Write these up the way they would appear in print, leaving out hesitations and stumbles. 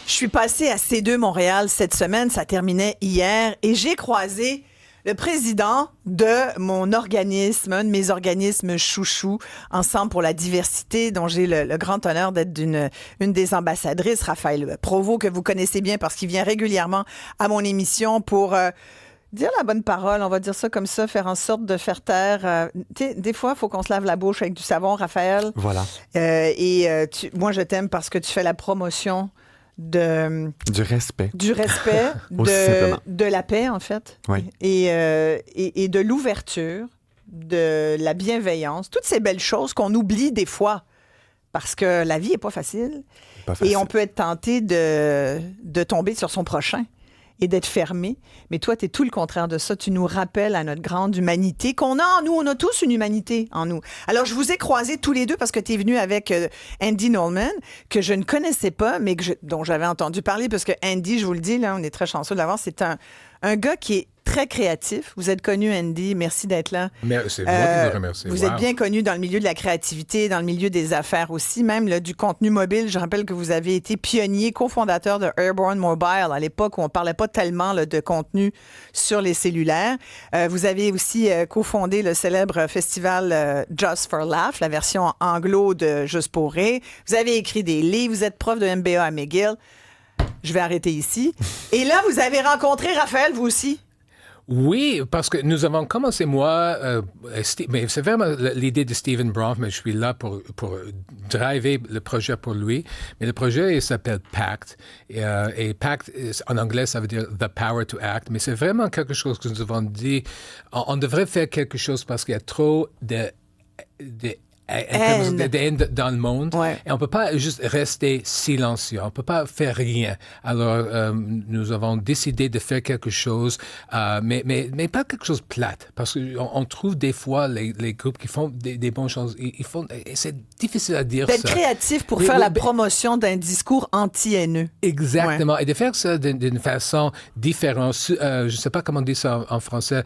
Je suis passée à C2 Montréal cette semaine, ça terminait hier, et j'ai croisé le président de mon organisme, un de mes organismes chouchous, Ensemble pour la diversité, dont j'ai le grand honneur d'être une des ambassadrices, Raphaël Provost, que vous connaissez bien parce qu'il vient régulièrement à mon émission pour dire la bonne parole, on va dire ça comme ça, faire en sorte de faire taire. Des fois, il faut qu'on se lave la bouche avec du savon, Raphaël. Voilà. Moi, je t'aime parce que tu fais la promotion du respect. Du respect, de la paix, en fait. Oui. Et de l'ouverture, de la bienveillance, toutes ces belles choses qu'on oublie des fois. Parce que la vie n'est pas facile. Et on peut être tenté de tomber sur son prochain et d'être fermé. Mais toi, tu es tout le contraire de ça. Tu nous rappelles à notre grande humanité qu'on a en nous. On a tous une humanité en nous. Alors, je vous ai croisés tous les deux parce que tu es venu avec Andy Nolman, que je ne connaissais pas, mais dont j'avais entendu parler, parce que Andy, je vous le dis, là, on est très chanceux de l'avoir, c'est un gars qui est très créatif. Vous êtes connu, Andy. Merci d'être là. C'est moi qui vous remercie. Vous êtes bien connu dans le milieu de la créativité, dans le milieu des affaires aussi, même là, du contenu mobile. Je rappelle que vous avez été pionnier, cofondateur de Airborne Mobile à l'époque où on ne parlait pas tellement là, de contenu sur les cellulaires. Vous avez aussi cofondé le célèbre festival Just for Laugh, la version anglo de Juste pour rire. Vous avez écrit des livres. Vous êtes prof de MBA à McGill. Je vais arrêter ici. Et là, vous avez rencontré Raphaël, vous aussi. Oui, parce que nous avons commencé, mais c'est vraiment l'idée de Stephen Bronfman, mais je suis là pour driver le projet pour lui. Mais le projet, il s'appelle PACT. Et PACT, en anglais, ça veut dire The Power to Act. Mais c'est vraiment quelque chose que nous avons dit. On devrait faire quelque chose parce qu'il y a trop de haine dans le monde. Ouais. Et on ne peut pas juste rester silencieux. On ne peut pas faire rien. Alors, nous avons décidé de faire quelque chose, mais pas quelque chose de plate. Parce qu'on trouve des fois les groupes qui font des bonnes choses. Et c'est difficile à dire D'être ça. créatif pour faire la promotion d'un discours anti-haineux. Exactement. Ouais. Et de faire ça d'une façon différente. Je ne sais pas comment on dit ça en français,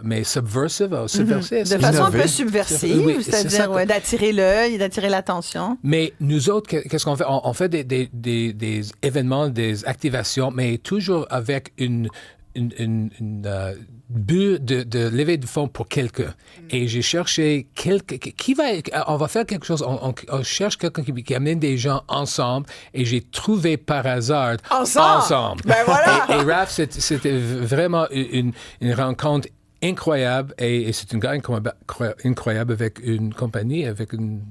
mais subversive. De façon un peu subversive, Oui, c'est-à-dire d'attirer l'œil, d'attirer l'attention. Mais nous autres, qu'est-ce qu'on fait? On fait des événements, des activations, mais toujours avec une but de lever du fonds pour quelqu'un. Et j'ai cherché on va faire quelque chose, on cherche quelqu'un qui amène des gens ensemble, et j'ai trouvé par hasard Ensemble. Ben voilà! Et Raph, c'était vraiment une rencontre incroyable, et c'est une gars incroyable avec une compagnie, avec une...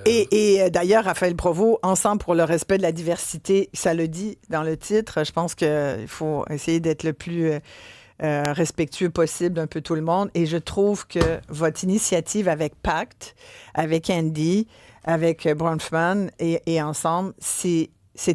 Et d'ailleurs, Raphaël Provost, Ensemble pour le respect de la diversité, ça le dit dans le titre. Je pense qu'il faut essayer d'être le plus respectueux possible d'un peu tout le monde. Et je trouve que votre initiative avec PACT, avec Andy, avec Bronfman et Ensemble, c'est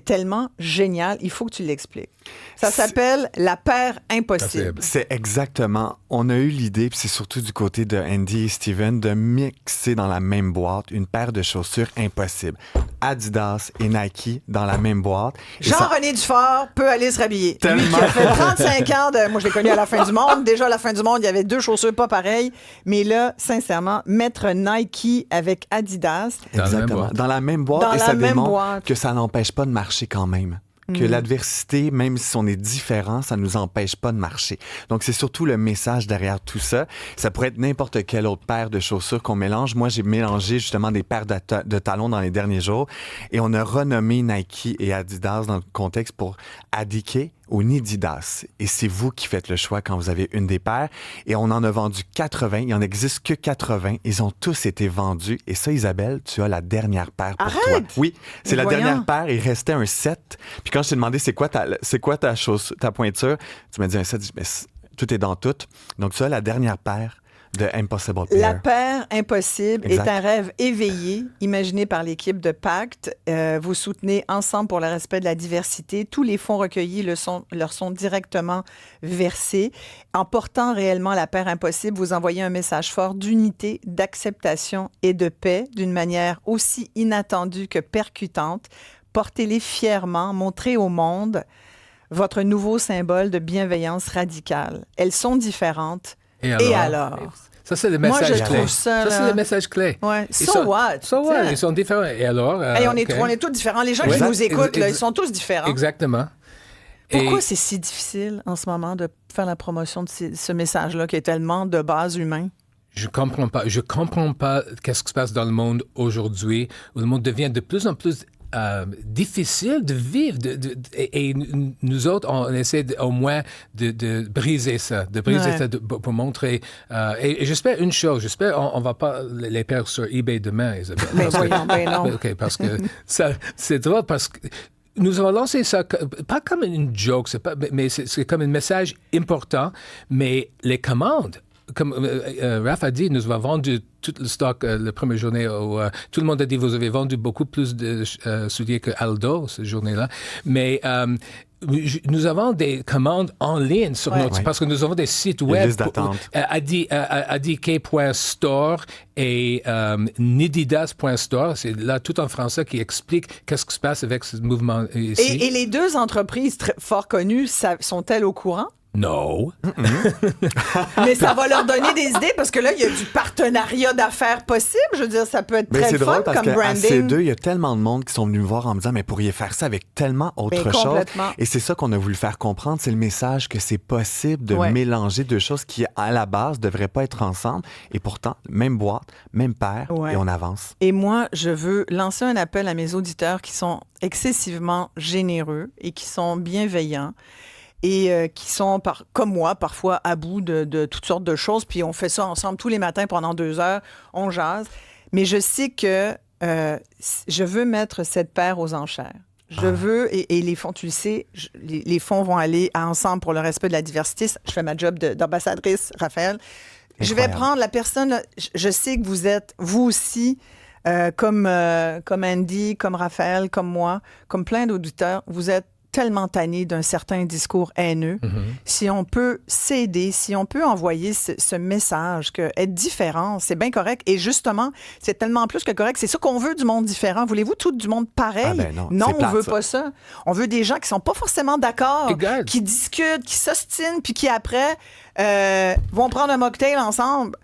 tellement génial. Il faut que tu l'expliques. Ça s'appelle La paire impossible. C'est exactement. On a eu l'idée, puis c'est surtout du côté de Andy et Steven, de mixer dans la même boîte une paire de chaussures impossibles. Adidas et Nike dans la même boîte. Jean-René Dufort peut aller se rhabiller. Tellement. Lui qui a fait 35 ans moi je l'ai connu à la fin du monde. Déjà à la fin du monde, il y avait 2 chaussures pas pareilles. Mais là, sincèrement, mettre Nike avec Adidas. Exactement. Dans la même boîte. Et ça démontre que ça n'empêche pas de marcher quand même. Que l'adversité, même si on est différent, ça nous empêche pas de marcher. Donc, c'est surtout le message derrière tout ça. Ça pourrait être n'importe quelle autre paire de chaussures qu'on mélange. Moi, j'ai mélangé justement des paires de talons dans les derniers jours, et on a renommé Nike et Adidas dans le contexte pour Adike ou Nididas. Et c'est vous qui faites le choix quand vous avez une des paires. Et on en a vendu 80. Il n'en existe que 80. Ils ont tous été vendus. Et ça, Isabelle, tu as la dernière paire pour toi. Oui, c'est la dernière paire. Il restait un 7. Puis quand je t'ai demandé c'est quoi ta pointure, tu m'as dit un 7. Je dis, mais tout est dans tout. Donc tu as la dernière paire de Impossible Pair. La paire impossible est un rêve éveillé, imaginé par l'équipe de PACT. Vous soutenez Ensemble pour le respect de la diversité. Tous les fonds recueillis leur sont directement versés. En portant réellement la paire impossible, vous envoyez un message fort d'unité, d'acceptation et de paix d'une manière aussi inattendue que percutante. Portez-les fièrement, montrez au monde votre nouveau symbole de bienveillance radicale. Elles sont différentes. Et alors? Ça, c'est le message clé. Moi, je trouve ça, c'est le message clé. Ouais. So what? Ils sont différents. Et alors? On est tous différents. Les gens qui nous écoutent, là, ils sont tous différents. Exactement. Pourquoi c'est si difficile en ce moment de faire la promotion de ce message-là qui est tellement de base humain? Je comprends pas. Je comprends pas qu'est-ce qui se passe dans le monde aujourd'hui, où le monde devient de plus en plus difficile de vivre. Et nous autres, on essaie au moins de briser ça, pour montrer. Et j'espère une chose. J'espère on va pas les perdre sur eBay demain, Isabelle. Mais voyons, non. OK, parce que ça, c'est drôle parce que nous avons lancé ça, pas comme une joke, mais c'est comme un message important, mais les commandes, comme Raph a dit, nous avons vendu tout le stock la première journée. Tout le monde a dit, vous avez vendu beaucoup plus de souliers que Aldo, cette journée-là. Mais nous avons des commandes en ligne sur notre... Parce que nous avons des sites web. Adike.store et nididas.store. C'est là tout en français qui explique qu'est-ce qui se passe avec ce mouvement ici. Et les deux entreprises fort connues sont-elles au courant? Non. Mais ça va leur donner des idées parce que là, il y a du partenariat d'affaires possible. Je veux dire, ça peut être très fun comme branding. C'est drôle parce qu'à C2, il y a tellement de monde qui sont venus me voir en me disant « Mais pourriez faire ça avec tellement autre chose. » Et c'est ça qu'on a voulu faire comprendre. C'est le message que c'est possible de mélanger deux choses qui, à la base, ne devraient pas être ensemble. Et pourtant, même boîte, même père, et on avance. Et moi, je veux lancer un appel à mes auditeurs qui sont excessivement généreux et qui sont bienveillants. Et qui sont, comme moi, parfois à bout de toutes sortes de choses. Puis on fait ça ensemble tous les matins pendant 2 heures, on jase. Mais je sais que je veux mettre cette paire aux enchères. Je veux, et les fonds, tu le sais, les fonds vont aller ensemble pour le respect de la diversité. Je fais ma job d'ambassadrice, Raphaël. Incroyable. Je vais prendre la personne, là, je sais que vous êtes, vous aussi, comme Andy, comme Raphaël, comme moi, comme plein d'auditeurs, vous êtes tellement tanné d'un certain discours haineux. Si on peut s'aider, si on peut envoyer ce message que être différent, c'est bien correct. Et justement, c'est tellement plus que correct. C'est ça qu'on veut du monde différent. Voulez-vous tout du monde pareil? Non, on veut pas ça. On veut des gens qui sont pas forcément d'accord, qui discutent, qui s'ostinent, puis qui après vont prendre un mocktail ensemble.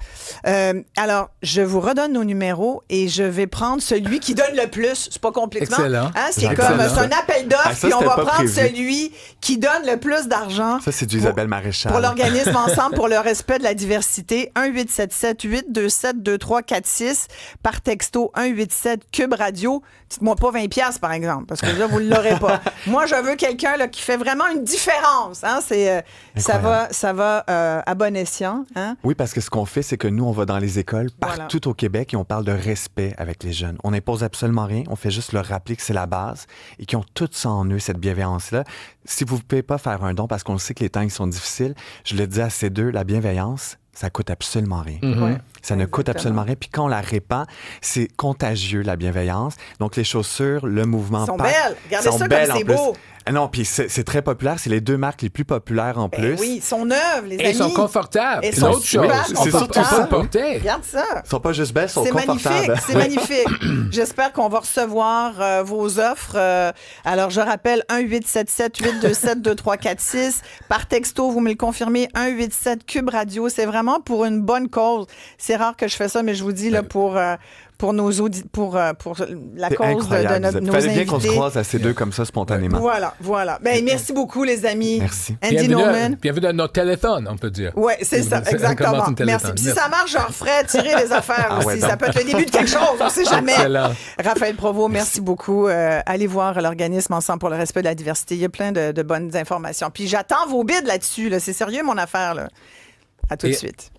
Alors, je vous redonne nos numéros et je vais prendre celui qui donne le plus. C'est pas complètement. Excellent. Hein? C'est un appel d'offres, puis on va prendre celui qui donne le plus d'argent. Ça, c'est du Isabelle Maréchal. Pour l'organisme Ensemble pour le respect de la diversité. 1-877-827-2346 par texto 187-CUBE-RADIO. Dites-moi pas 20$, par exemple, parce que là, vous ne l'aurez pas. Moi, je veux quelqu'un là, qui fait vraiment une différence. Hein? Ça va à bon escient. Hein? Oui, parce que ce qu'on fait, c'est que nous, on va dans les écoles partout au Québec et on parle de respect avec les jeunes. On n'impose absolument rien. On fait juste leur rappeler que c'est la base et qu'ils ont tout ça en eux, cette bienveillance-là. Si vous ne pouvez pas faire un don, parce qu'on sait que les temps ils sont difficiles, je le dis à ces deux, la bienveillance, ça coûte absolument rien. Ça ne coûte absolument rien. Puis quand on la répand, c'est contagieux, la bienveillance. Donc, les chaussures, le mouvement... Ils sont belles. Regardez ça comme c'est beau. Non, puis c'est très populaire. C'est les 2 marques les plus populaires en plus. Oui, ils sont neuves, les amis. Et ils sont confortables. C'est l'autre chose. C'est surtout ça. Regarde ça. Ils sont pas juste belles, ils sont confortables. C'est magnifique. J'espère qu'on va recevoir vos offres. Alors, je rappelle 1-877-827-2346. Par texto, vous me le confirmez, 187-CUBE-RADIO. C'est vraiment pour une bonne cause. C'est rare que je fais ça, mais je vous dis, là, pour la cause de nos invités. Fallait bien qu'on se croise à ces deux comme ça spontanément. Voilà. Ben, merci beaucoup, les amis. Merci. Andy Norman. Bienvenue dans notre téléphone, on peut dire. Oui, c'est ça, exactement. Merci. Puis si ça marche, je referai tirer les affaires aussi. Ça peut être le début de quelque chose, on ne sait jamais. Excellent. Raphaël Provost, merci beaucoup. Allez voir l'organisme Ensemble pour le respect de la diversité. Il y a plein de bonnes informations. Puis j'attends vos bids là-dessus. Là. C'est sérieux, mon affaire. Là. À tout de suite.